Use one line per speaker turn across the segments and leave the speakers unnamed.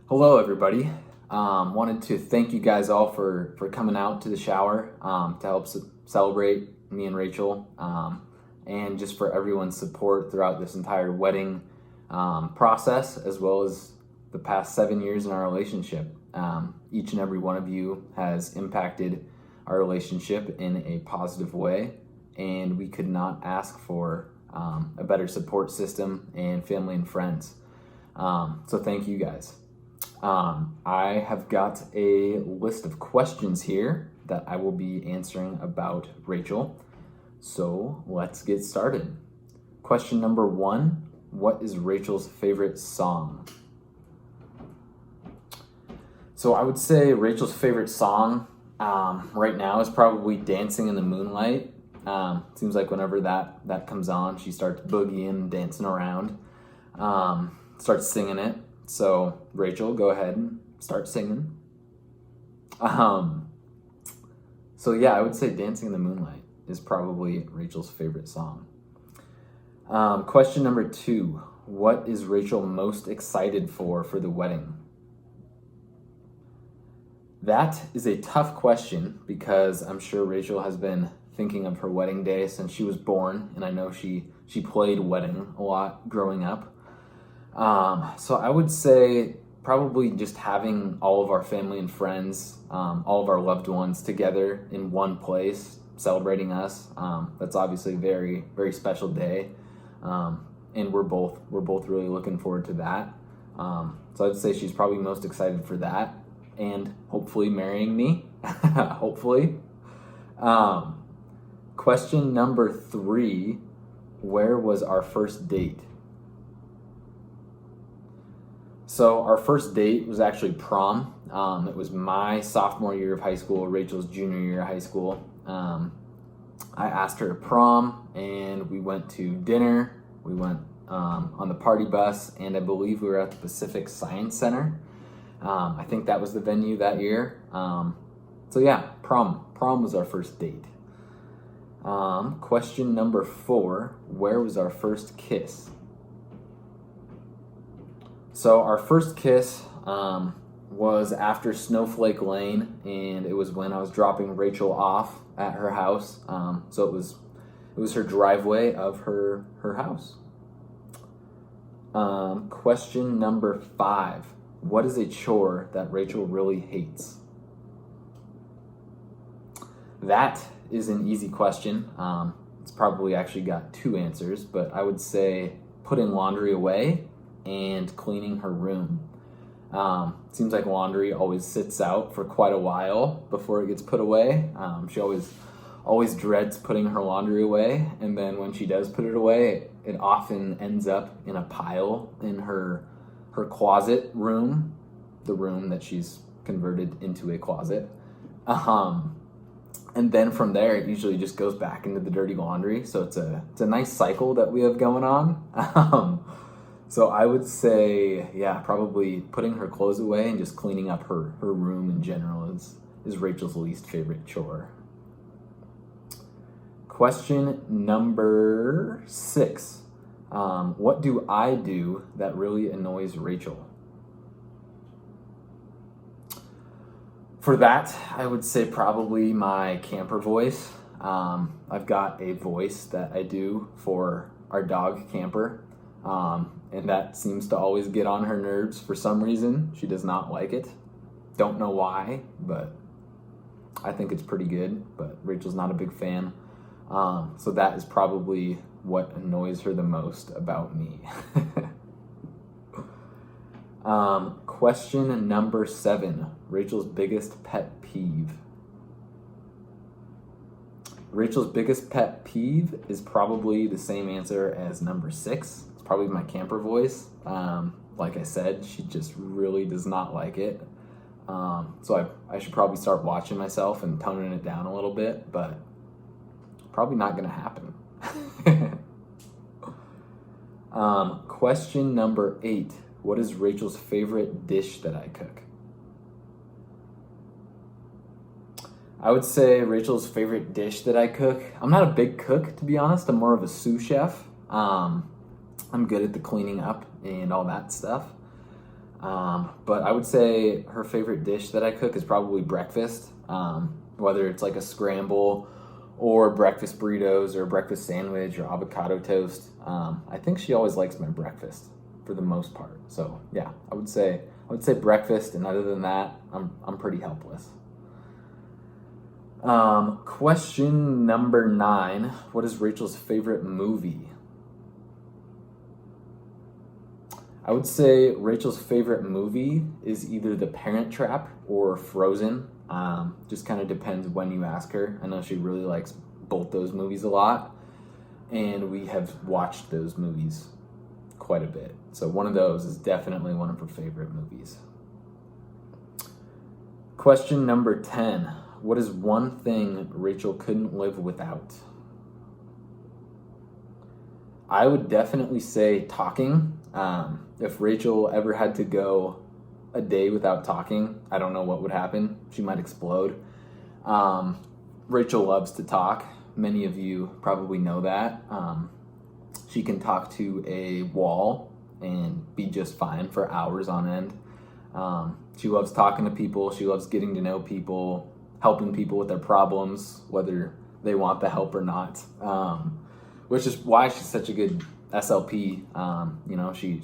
Hello, everybody. Wanted to thank you guys all for coming out to the shower to help celebrate me and Rachel, and just for everyone's support throughout this entire wedding process, as well as the past 7 years in our relationship. Each and every one of you has impacted our relationship in a positive way, and we could not ask for a better support system and family and friends. So thank you guys. I have got a list of questions here that I will be answering about Rachel. So let's get started. Question number 1, what is Rachel's favorite song? So I would say Rachel's favorite song right now is probably Dancing in the Moonlight. Seems like whenever that comes on, she starts boogieing, dancing around, starts singing it. So Rachel, go ahead and start singing. So yeah, I would say Dancing in the Moonlight is probably Rachel's favorite song. Question number 2, what is Rachel most excited for the wedding? That is a tough question because I'm sure Rachel has been thinking of her wedding day since she was born, and I know she played wedding a lot growing up. So I would say probably just having all of our family and friends, all of our loved ones together in one place, celebrating us. That's obviously a very, very special day. And we're both really looking forward to that. So I'd say she's probably most excited for that and hopefully marrying me, hopefully. Question number 3, where was our first date? So our first date was actually prom. It was my sophomore year of high school, Rachel's junior year of high school. I asked her to prom, and we went to dinner. We went on the party bus, and I believe we were at the Pacific Science Center. I think that was the venue that year. So yeah, prom was our first date. Question number 4, where was our first kiss? So our first kiss was after Snowflake Lane, and it was when I was dropping Rachel off at her house. So it was her driveway of her house. Question number 5, what is a chore that Rachel really hates? That is an easy question. It's probably actually got 2 answers, but I would say putting laundry away and cleaning her room. Seems like laundry always sits out for quite a while before it gets put away. She always dreads putting her laundry away, and then when she does put it away, it often ends up in a pile in her closet room, the room that she's converted into a closet. And then from there, it usually just goes back into the dirty laundry. So it's a nice cycle that we have going on. So I would say, yeah, probably putting her clothes away and just cleaning up her room in general is Rachel's least favorite chore. Question number 6. What do I do that really annoys Rachel? For that, I would say probably my camper voice. I've got a voice that I do for our dog Camper. And that seems to always get on her nerves for some reason. She does not like it. Don't know why, but I think it's pretty good, but Rachel's not a big fan. So that is probably what annoys her the most about me. Question number 7, Rachel's biggest pet peeve. Rachel's biggest pet peeve is probably the same answer as number 6. It's probably my camper voice. Like I said, she just really does not like it. So I should probably start watching myself and toning it down a little bit, but probably not going to happen. Question number 8. What is Rachel's favorite dish that I cook? I would say Rachel's favorite dish that I cook. I'm not a big cook, to be honest. I'm more of a sous chef. I'm good at the cleaning up and all that stuff. But I would say her favorite dish that I cook is probably breakfast, whether it's like a scramble or breakfast burritos or a breakfast sandwich or avocado toast. I think she always likes my breakfast for the most part. So yeah, I would say breakfast, and other than that, I'm pretty helpless. Question number 9. What is Rachel's favorite movie? I would say Rachel's favorite movie is either The Parent Trap or Frozen. Just kind of depends when you ask her. I know she really likes both those movies a lot, and we have watched those movies quite a bit. So one of those is definitely one of her favorite movies. Question number 10. What is one thing Rachel couldn't live without? I would definitely say talking. If Rachel ever had to go a day without talking, I don't know what would happen. She might explode. Rachel loves to talk. Many of you probably know that. She can talk to a wall and be just fine for hours on end. She loves talking to people. She loves getting to know people, helping people with their problems, whether they want the help or not, which is why she's such a good SLP.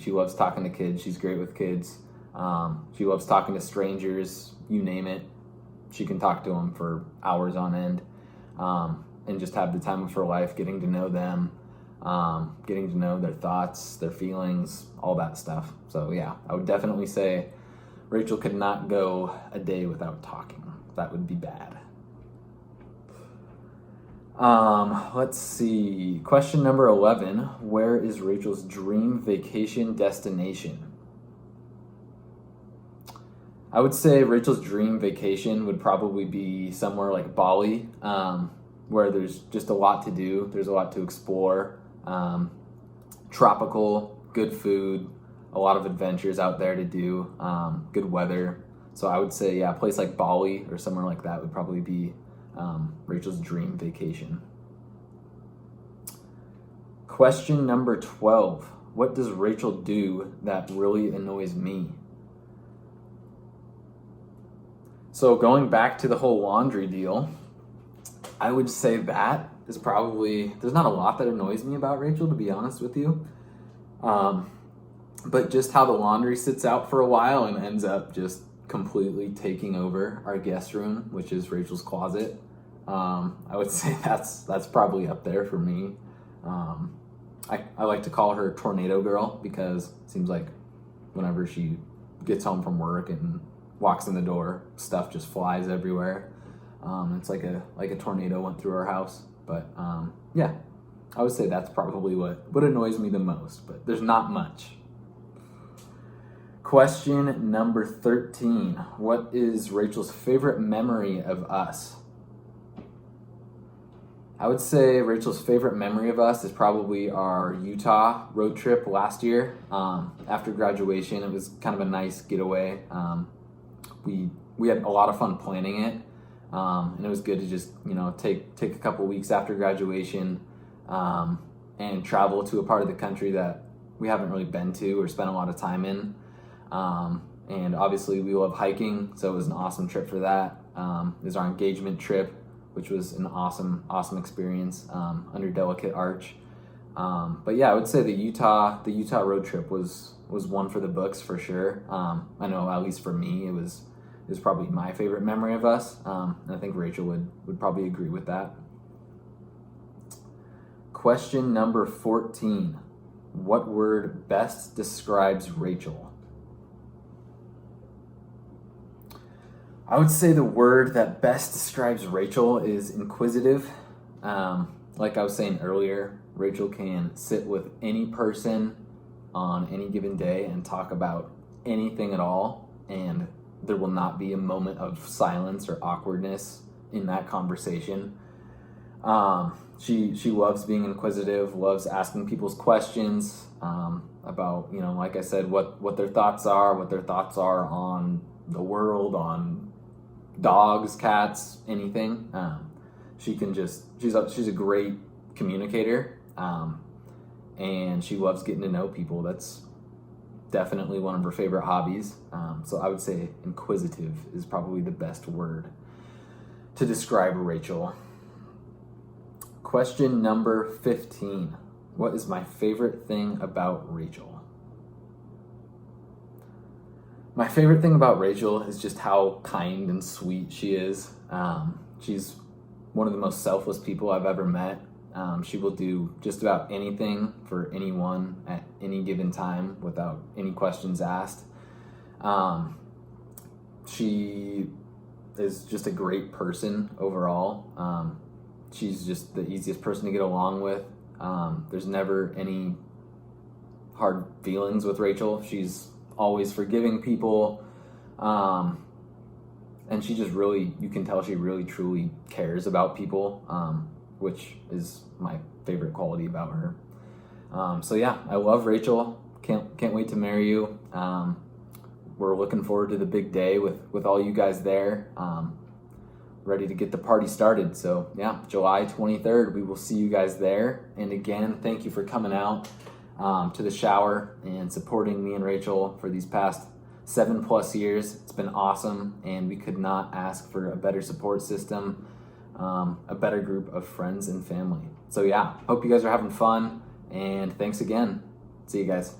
She loves talking to kids. She's great with kids. She loves talking to strangers, you name it. She can talk to them for hours on end, and just have the time of her life, getting to know them, getting to know their thoughts, their feelings, all that stuff. So yeah, I would definitely say Rachel could not go a day without talking. That would be bad. Let's see. Question number 11. Where is Rachel's dream vacation destination? I would say Rachel's dream vacation would probably be somewhere like Bali, where there's just a lot to do. There's a lot to explore. Tropical, good food, a lot of adventures out there to do, good weather. So I would say, yeah, a place like Bali or somewhere like that would probably be Rachel's dream vacation. Question number 12. What does Rachel do that really annoys me? So going back to the whole laundry deal, I would say that is probably, there's not a lot that annoys me about Rachel, to be honest with you. But just how the laundry sits out for a while and ends up just completely taking over our guest room, which is Rachel's closet. I would say that's probably up there for me. I like to call her Tornado Girl because it seems like whenever she gets home from work and walks in the door, stuff just flies everywhere. It's like a tornado went through our house. But yeah, I would say that's probably what annoys me the most, but there's not much. Question number 13. What is Rachel's favorite memory of us? I would say Rachel's favorite memory of us is probably our Utah road trip last year. After graduation, it was kind of a nice getaway. We had a lot of fun planning it, and it was good to just take a couple weeks after graduation and travel to a part of the country that we haven't really been to or spent a lot of time in. And obviously we love hiking, so it was an awesome trip for that. It was our engagement trip, which was an awesome experience under Delicate Arch. But yeah, I would say the Utah road trip was one for the books for sure. I know at least for me, it was probably my favorite memory of us, and I think Rachel would probably agree with that. Question number 14. What word best describes Rachel? I would say the word that best describes Rachel is inquisitive. Like I was saying earlier, Rachel can sit with any person on any given day and talk about anything at all, and there will not be a moment of silence or awkwardness in that conversation. She loves being inquisitive, loves asking people's questions about, like I said, what their thoughts are, on the world, on dogs, cats, anything. She's a great communicator, and she loves getting to know people. That's definitely one of her favorite hobbies. So I would say inquisitive is probably the best word to describe Rachel. Question number 15. What is my favorite thing about Rachel? My favorite thing about Rachel is just how kind and sweet she is. She's one of the most selfless people I've ever met. She will do just about anything for anyone at any given time without any questions asked. She is just a great person overall. She's just the easiest person to get along with. There's never any hard feelings with Rachel. She's always forgiving people. And she just really, you can tell she really truly cares about people, which is my favorite quality about her. So yeah, I love Rachel. Can't wait to marry you. We're looking forward to the big day with all you guys there. Ready to get the party started. So yeah, July 23rd, we will see you guys there. And again, thank you for coming out to the shower and supporting me and Rachel for these past 7+ years. It's been awesome, and we could not ask for a better support system, a better group of friends and family. So yeah, hope you guys are having fun, and thanks again. See you guys.